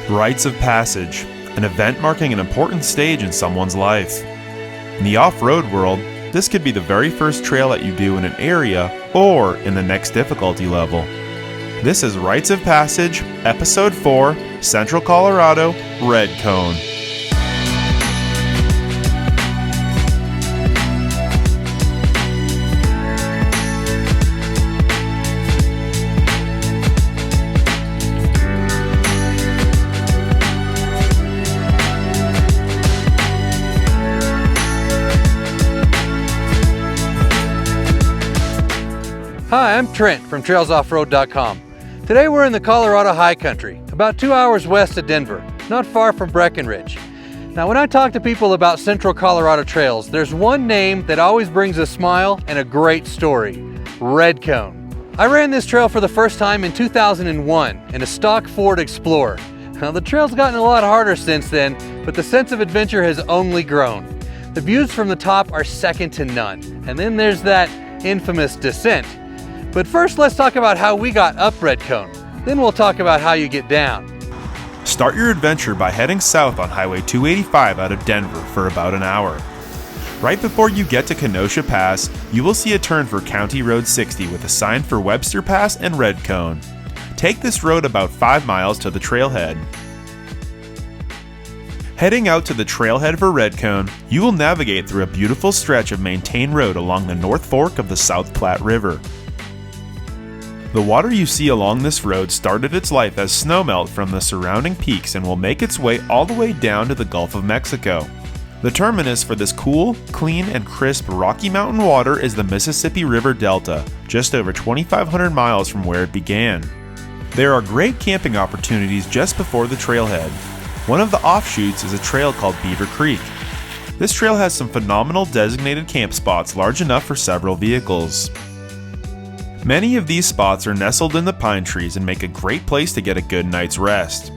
Rites of passage, an event marking an important stage in someone's life. In the off-road world, this could be the very first trail that you do in an area or in the next difficulty level. This is Rites of Passage, Episode 4, Central Colorado, Red Cone. Hi, I'm Trent from Trailsoffroad.com. Today we're in the Colorado High Country, about 2 hours west of Denver, not far from Breckenridge. Now when I talk to people about Central Colorado trails, there's one name that always brings a smile and a great story: Red Cone. I ran this trail for the first time in 2001 in a stock Ford Explorer. Now the trail's gotten a lot harder since then, but the sense of adventure has only grown. The views from the top are second to none, and then there's that infamous descent. But first, let's talk about how we got up Red Cone. Then we'll talk about how you get down. Start your adventure by heading south on Highway 285 out of Denver for about an hour. Right before you get to Kenosha Pass, you will see a turn for County Road 60 with a sign for Webster Pass and Red Cone. Take this road about 5 miles to the Trailhead. Heading out to the Trailhead for Red Cone, you will navigate through a beautiful stretch of maintained road along the North Fork of the South Platte River. The water you see along this road started its life as snowmelt from the surrounding peaks and will make its way all the way down to the Gulf of Mexico. The terminus for this cool, clean, and crisp Rocky Mountain water is the Mississippi River Delta, just over 2,500 miles from where it began. There are great camping opportunities just before the trailhead. One of the offshoots is a trail called Beaver Creek. This trail has some phenomenal designated camp spots large enough for several vehicles. Many of these spots are nestled in the pine trees and make a great place to get a good night's rest.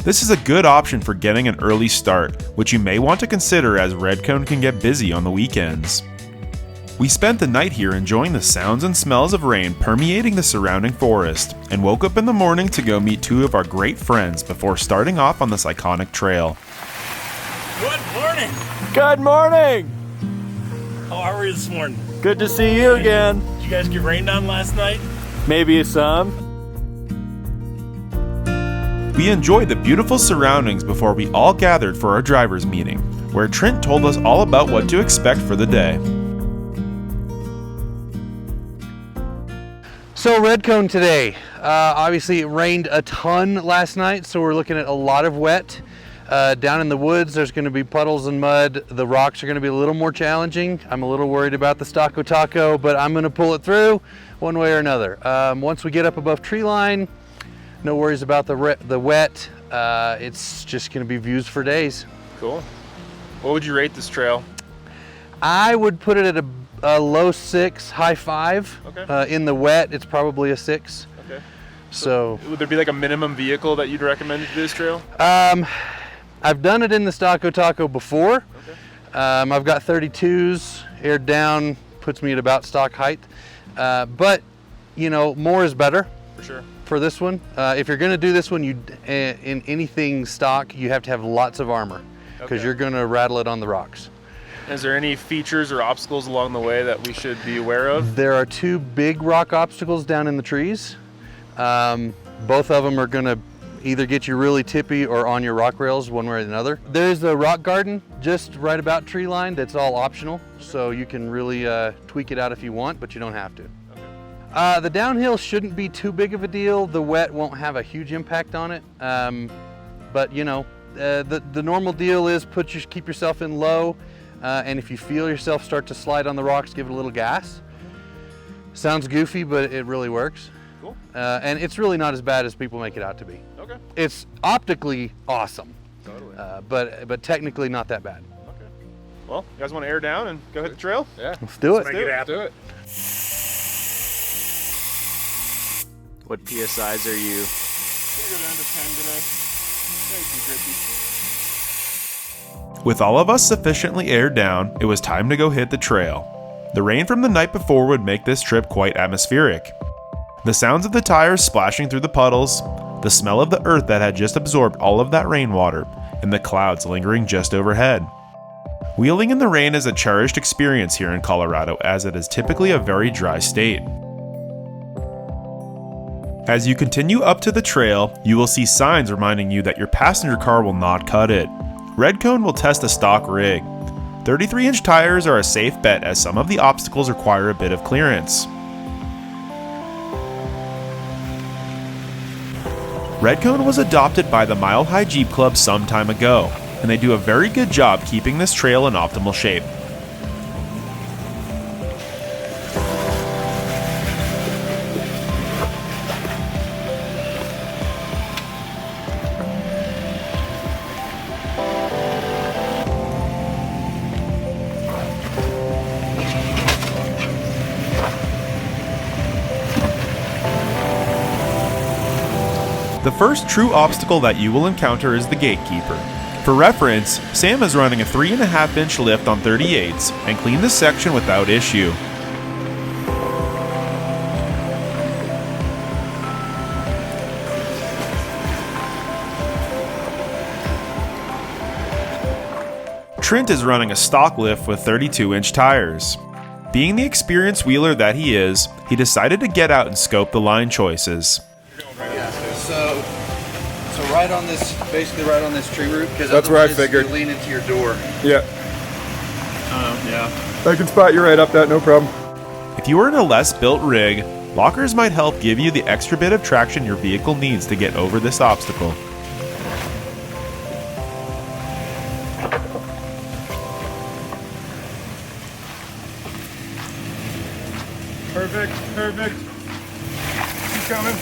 This is a good option for getting an early start, which you may want to consider as Red Cone can get busy on the weekends. We spent the night here enjoying the sounds and smells of rain permeating the surrounding forest, and woke up in the morning to go meet two of our great friends before starting off on this iconic trail. Good morning! Good morning! How are you this morning? Good to see you again. Did you guys get rained on last night? Maybe some. We enjoyed the beautiful surroundings before we all gathered for our driver's meeting, where Trent told us all about what to expect for the day. So Red Cone today. Obviously it rained a ton last night, so we're looking at a lot of wet. Down in the woods, there's going to be puddles and mud. The rocks are going to be a little more challenging. I'm a little worried about the Stocko Taco, but I'm going to pull it through one way or another. Once we get up above treeline, no worries about the wet. It's just going to be views for days. Cool. What would you rate this trail? I would put it at a low 6, high 5. Okay. In the wet, it's probably a 6. Okay. So would there be like a minimum vehicle that you'd recommend to do this trail? I've done it in the Stocko Taco before. Okay. I've got 32s, aired down, puts me at about stock height. But, you know, more is better. For sure. For this one. If you're gonna do this one, in anything stock, you have to have lots of armor because you're gonna rattle it on the rocks. Is there any features or obstacles along the way that we should be aware of? There are 2 big rock obstacles down in the trees. Both of them are gonna either get you really tippy or on your rock rails one way or another. There's a rock garden just right about tree line that's all optional, so you can really tweak it out if you want, but you don't have to. Okay. The downhill shouldn't be too big of a deal. The wet won't have a huge impact on it, but you know, the normal deal is keep yourself in low, and if you feel yourself start to slide on the rocks, give it a little gas. Sounds goofy, but it really works. Cool. And it's really not as bad as people make it out to be. Okay. It's optically awesome, Totally. but technically not that bad. Okay. Well, you guys want to air down and go hit the trail? Yeah. Let's do it. Make it happen. Do it. What PSIs are you? Gonna go down to 10 today. Nice and grippy. With all of us sufficiently aired down, it was time to go hit the trail. The rain from the night before would make this trip quite atmospheric. The sounds of the tires splashing through the puddles, the smell of the earth that had just absorbed all of that rainwater, and the clouds lingering just overhead. Wheeling in the rain is a cherished experience here in Colorado, as it is typically a very dry state. As you continue up to the trail, you will see signs reminding you that your passenger car will not cut it. Redcone will test a stock rig. 33-inch tires are a safe bet, as some of the obstacles require a bit of clearance. Redcone was adopted by the Mile High Jeep Club some time ago, and they do a very good job keeping this trail in optimal shape. The first true obstacle that you will encounter is the gatekeeper. For reference, Sam is running a 3.5-inch lift on 38s and cleaned this section without issue. Trent is running a stock lift with 32-inch tires. Being the experienced wheeler that he is, he decided to get out and scope the line choices. So right on this, basically right on this tree root, because that's where I figured. You lean into your door. Yeah. Yeah. I can spot you right up that, no problem. If you are in a less built rig, lockers might help give you the extra bit of traction your vehicle needs to get over this obstacle. Perfect. Keep coming.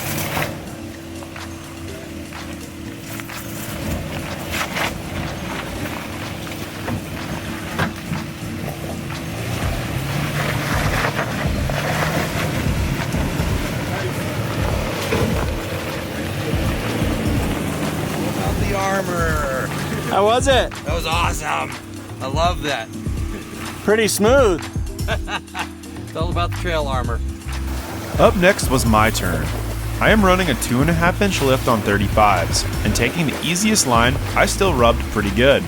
The armor. How was it? That was awesome. I love that. Pretty smooth. It's all about the trail armor. Up next was my turn. I am running a 2.5-inch lift on 35s, and taking the easiest line, I still rubbed pretty good.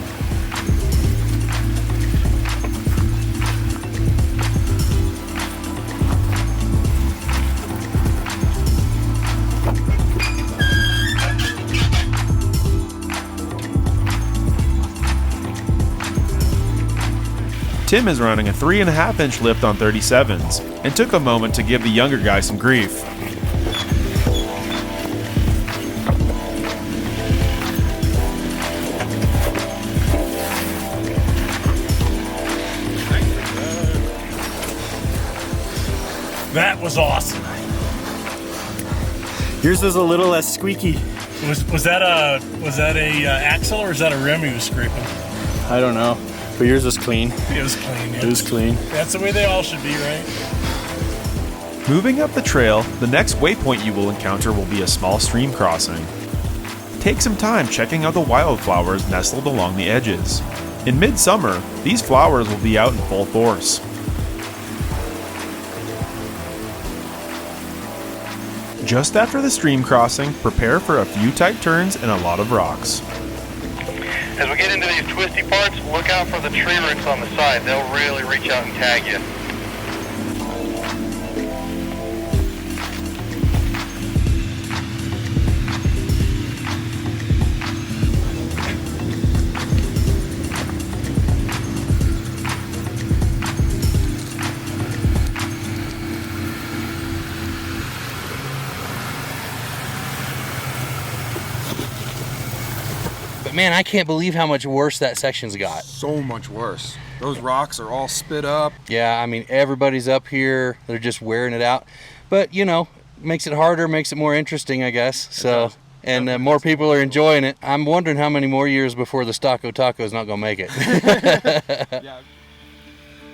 Tim is running a 3.5-inch lift on 37s, and took a moment to give the younger guy some grief. That was awesome. Yours was a little less squeaky. Was that a axle or is that a rim he was scraping? I don't know, but yours was clean. It was clean. Yeah. It was clean. That's the way they all should be, right? Moving up the trail, the next waypoint you will encounter will be a small stream crossing. Take some time checking out the wildflowers nestled along the edges. In midsummer, these flowers will be out in full force. Just after the stream crossing, prepare for a few tight turns and a lot of rocks. As we get into these twisty parts, look out for the tree roots on the side. They'll really reach out and tag you. Man, I can't believe how much worse that section's got. So much worse. Those rocks are all spit up. Yeah, I mean, everybody's up here. They're just wearing it out. But, you know, makes it harder, makes it more interesting, I guess. So, and more people are enjoying it. I'm wondering how many more years before the Stocko Taco is not going to make it.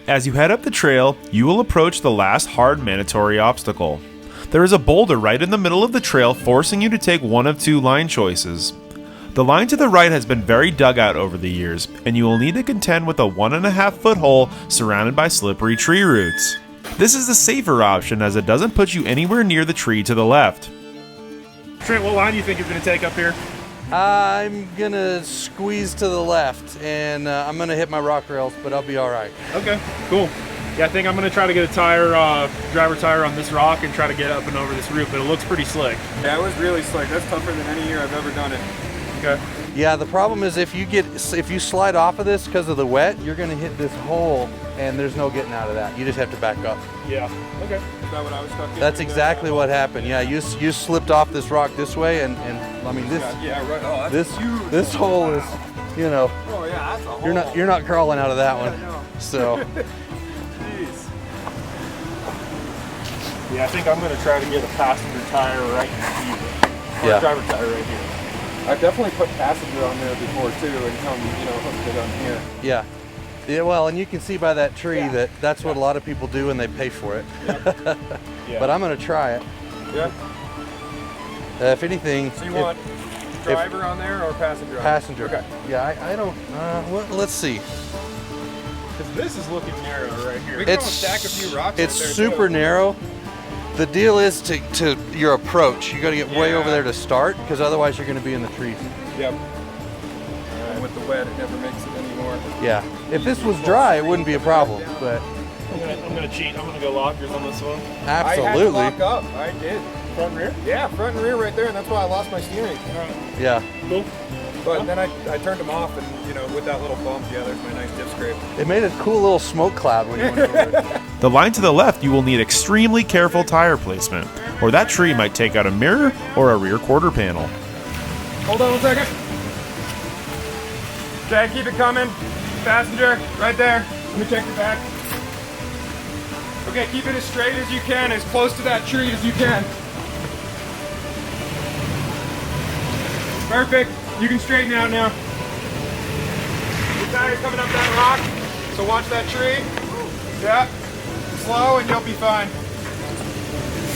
As you head up the trail, you will approach the last hard mandatory obstacle. There is a boulder right in the middle of the trail, forcing you to take one of two line choices. The line to the right has been very dug out over the years, and you will need to contend with a 1.5-foot hole surrounded by slippery tree roots. This is the safer option, as it doesn't put you anywhere near the tree to the left. Trent, what line do you think you're going to take up here? I'm gonna squeeze to the left, and I'm gonna hit my rock rails, but I'll be all right. Okay, cool. Yeah, I think I'm going to try to get a tire, driver tire on this rock and try to get up and over this root, but it looks pretty slick. Yeah, it was really slick. That's tougher than any year I've ever done it. Okay. Yeah, the problem is if you slide off of this because of the wet, you're gonna hit this hole, and there's no getting out of that. You just have to back up. Yeah. Okay. Is that what I was stuck in? That's exactly what happened. Yeah, you slipped off this rock this way, and I mean this. Yeah, right. Oh, that's huge. This hole is, you know. Oh yeah, that's a hole. You're not crawling out of that one. No. So. Jeez. Yeah, I think I'm going to try to get a passenger tire right here. Or a driver tire right here. I've definitely put passenger on there before too, and come, hooked it on here. Yeah. Yeah, well, and you can see by that tree that's what a lot of people do, and they pay for it. Yeah. But I'm going to try it. Yeah. If anything. So you want driver on there or passenger on passenger. there? Okay. Yeah, I don't. Well, let's see. Because this is looking narrow right here. We can almost stack a few rocks It's up there super too. narrow. The deal is to your approach. You got to get way over there to start, because otherwise you're going to be in the trees. Yep. And with the wet, it never makes it anymore. Yeah. If this was dry, it wouldn't be a problem. But I'm gonna cheat. I'm gonna go lockers on this one. absolutely. I had to lock up. I did. Front and rear? Yeah, front and rear right there, and that's why I lost my steering. Yeah. Cool. But then I turned them off, and with that little bump, yeah, there's my nice dip scrape. It made a cool little smoke cloud when you went over it. The line to the left, you will need extremely careful tire placement, or that tree might take out a mirror or a rear quarter panel. Hold on 1 second. Okay, keep it coming. Passenger, right there. Let me check your back. Okay, keep it as straight as you can, as close to that tree as you can. Perfect. You can straighten out now. Your tire's coming up that rock, so watch that tree. Yeah. Slow and you'll be fine.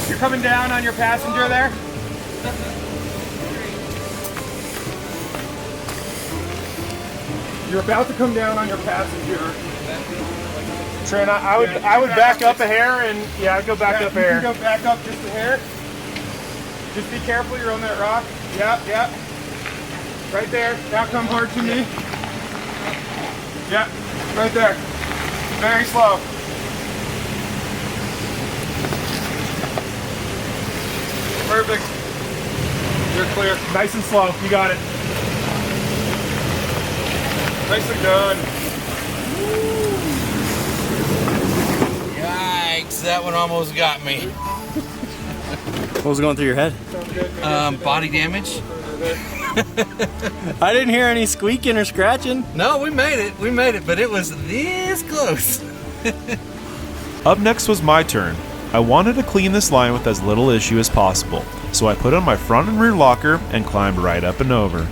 You're coming down on your passenger there. You're about to come down on your passenger. Trent, I would back up a hair, and yeah, I'd go back up a hair. You can go back up just a hair. Just be careful, you're on that rock. Yep. Right there. Now come hard to me. Yep. Right there. Very slow. Perfect. You're clear. Nice and slow. You got it. Nicely done. Yikes! That one almost got me. What was going through your head? Body damage. I didn't hear any squeaking or scratching. No, we made it, but it was this close. Up next was my turn. I wanted to clean this line with as little issue as possible, so I put on my front and rear locker and climbed right up and over.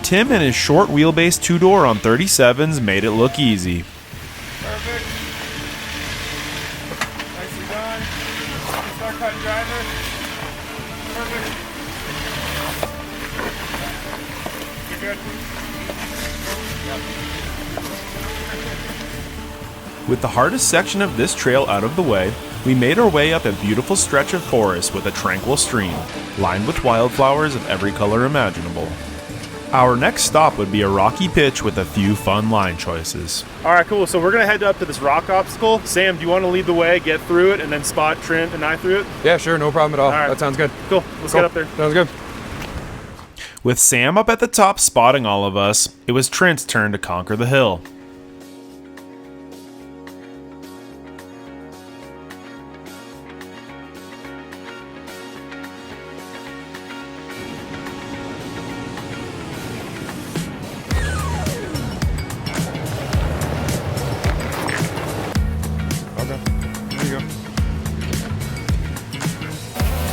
Tim and his short wheelbase two-door on 37s made it look easy. Perfect. Nicely done. Start cutting driver. Perfect. You're good. With the hardest section of this trail out of the way, we made our way up a beautiful stretch of forest with a tranquil stream, lined with wildflowers of every color imaginable. Our next stop would be a rocky pitch with a few fun line choices. All right, cool. So we're gonna head up to this rock obstacle. Sam, do you want to lead the way, get through it, and then spot Trent and I through it? Yeah, sure, no problem at all. All right. That sounds good. Cool. Let's get up there. Sounds good. With Sam up at the top spotting all of us, it was Trent's turn to conquer the hill.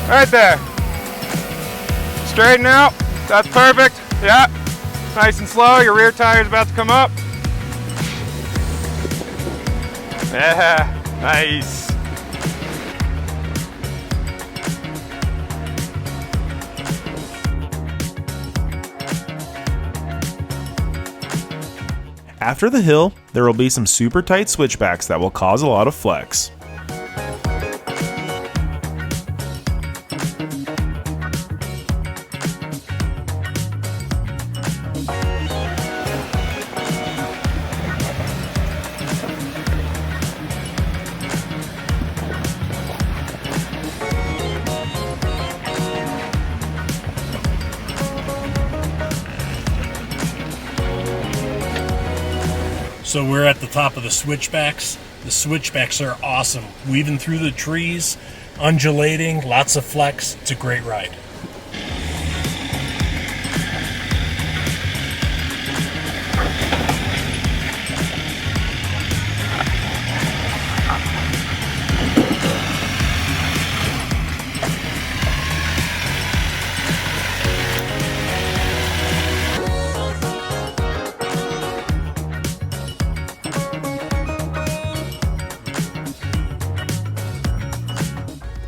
Right there. Straighten out. That's perfect. Yeah. Nice and slow. Your rear tire is about to come up. Yeah. Nice. After the hill, there will be some super tight switchbacks that will cause a lot of flex. So we're at the top of the switchbacks. The switchbacks are awesome. Weaving through the trees, undulating, lots of flex. It's a great ride.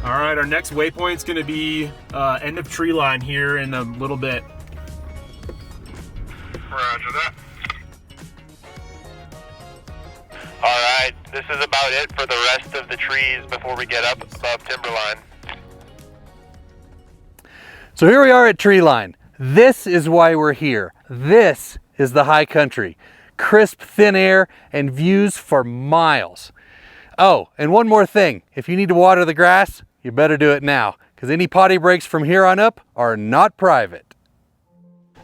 All right, our next waypoint is going to be end of tree line here in a little bit. Roger that. Alright, this is about it for the rest of the trees before we get up above timberline. So here we are at treeline. This is why we're here. This is the high country. Crisp, thin air, and views for miles. Oh, and one more thing. If you need to water the grass, you better do it now, because any potty breaks from here on up are not private.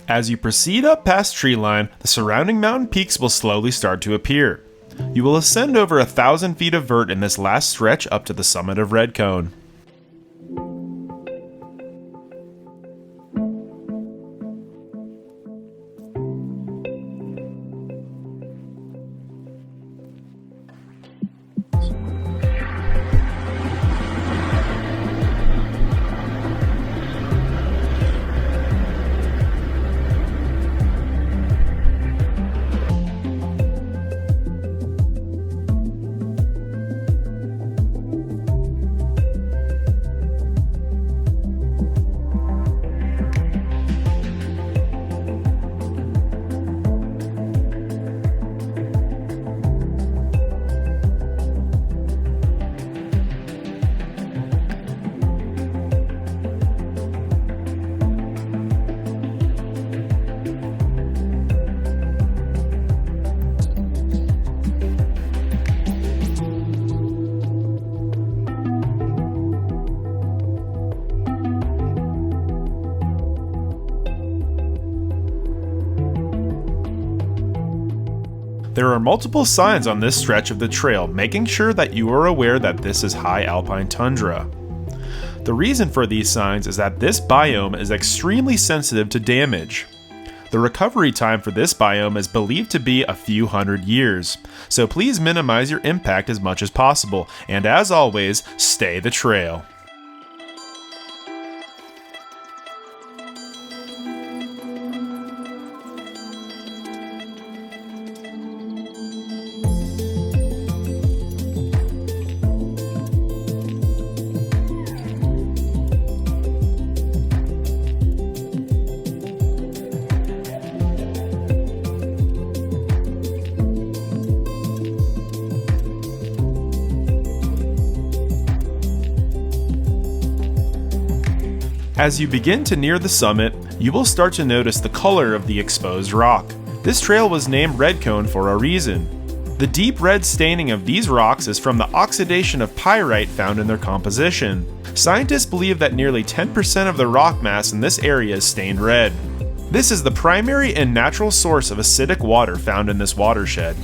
As you proceed up past treeline, the surrounding mountain peaks will slowly start to appear. You will ascend over 1,000 feet of vert in this last stretch up to the summit of Red Cone. There are multiple signs on this stretch of the trail, making sure that you are aware that this is high alpine tundra. The reason for these signs is that this biome is extremely sensitive to damage. The recovery time for this biome is believed to be a few hundred years, so please minimize your impact as much as possible, and as always, stay the trail. As you begin to near the summit, you will start to notice the color of the exposed rock. This trail was named Red Cone for a reason. The deep red staining of these rocks is from the oxidation of pyrite found in their composition. Scientists believe that nearly 10% of the rock mass in this area is stained red. This is the primary and natural source of acidic water found in this watershed.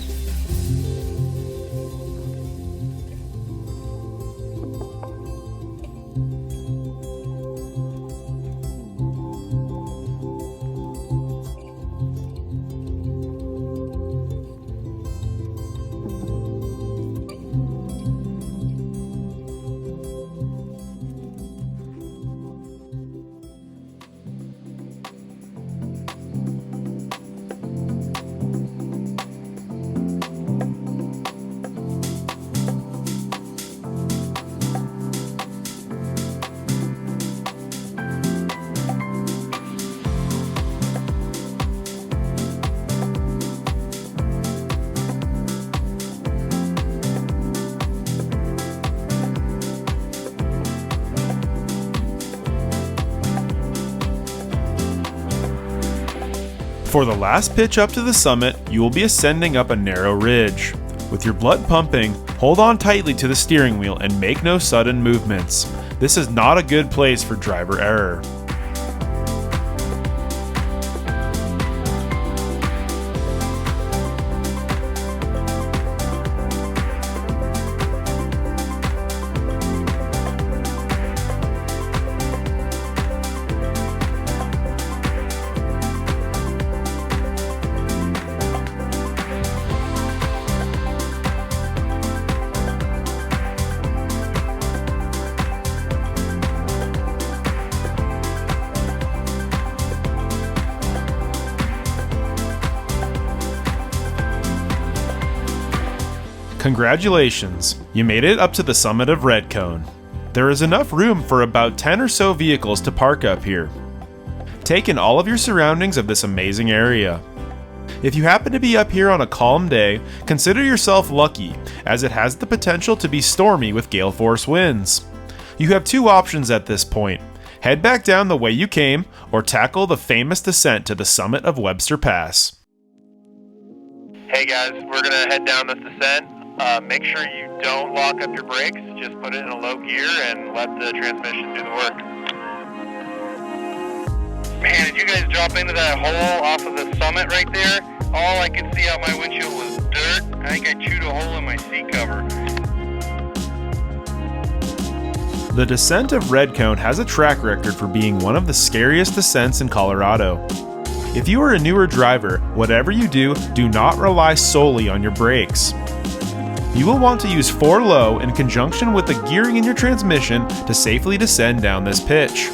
For the last pitch up to the summit, you will be ascending up a narrow ridge. With your blood pumping, hold on tightly to the steering wheel and make no sudden movements. This is not a good place for driver error. Congratulations, you made it up to the summit of Red Cone. There is enough room for about 10 or so vehicles to park up here. Take in all of your surroundings of this amazing area. If you happen to be up here on a calm day, consider yourself lucky, as it has the potential to be stormy with gale force winds. You have two options at this point. Head back down the way you came, or tackle the famous descent to the summit of Webster Pass. Hey guys, we're gonna head down this descent. Make sure you don't lock up your brakes. Just put it in a low gear and let the transmission do the work. Man, did you guys drop into that hole off of the summit right there? All I could see out my windshield was dirt. I think I chewed a hole in my seat cover. The descent of Red Cone has a track record for being one of the scariest descents in Colorado. If you are a newer driver, whatever you do, do not rely solely on your brakes. You will want to use 4 low in conjunction with the gearing in your transmission to safely descend down this pitch.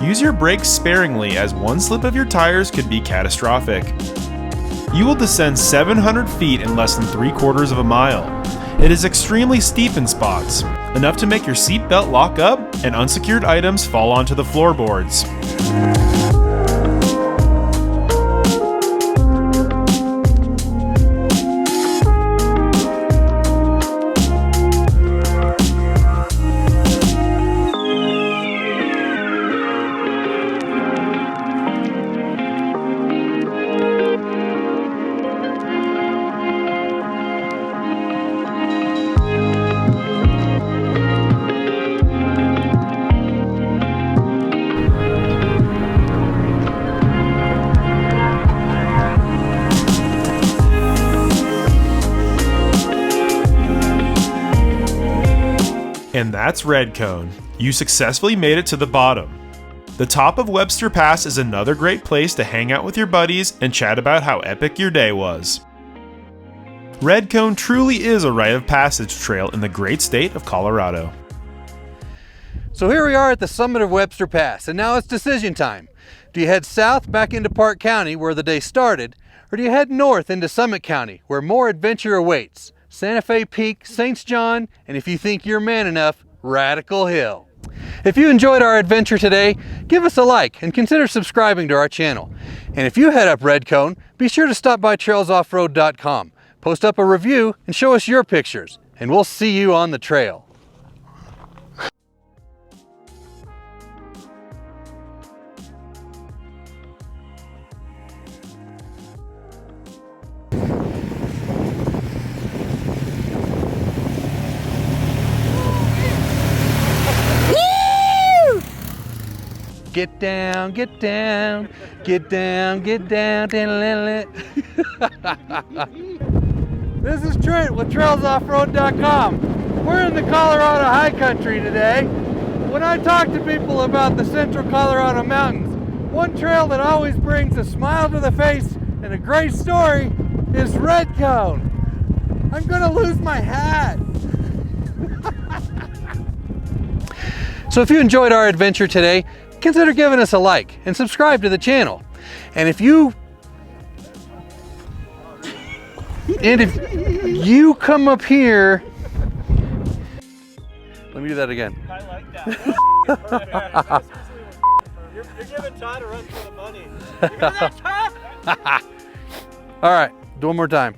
Use your brakes sparingly, as one slip of your tires could be catastrophic. You will descend 700 feet in less than 3/4 of a mile. It is extremely steep in spots, enough to make your seatbelt lock up and unsecured items fall onto the floorboards. And that's Red Cone. You successfully made it to the bottom. The top of Webster Pass is another great place to hang out with your buddies and chat about how epic your day was. Red Cone truly is a rite of passage trail in the great state of Colorado. So here we are at the summit of Webster Pass, and now it's decision time. Do you head south back into Park County, where the day started, or do you head north into Summit County, where more adventure awaits? Santa Fe Peak, St. John, and if you think you're man enough, Radical Hill. If you enjoyed our adventure today, give us a like and consider subscribing to our channel. And if you head up Red Cone, be sure to stop by Trailsoffroad.com, post up a review, and show us your pictures. And we'll see you on the trail. Get down, get down, get down, get down. This is Trent with Trailsoffroad.com. We're in the Colorado high country today. When I talk to people about the central Colorado mountains, one trail that always brings a smile to the face and a great story is Red Cone. I'm gonna lose my hat. So if you enjoyed our adventure today, consider giving us a like and subscribe to the channel. And if you come up here, let me do that again. I like that. You're giving Todd a run for the money. You hear that, Todd? All right, do one more time.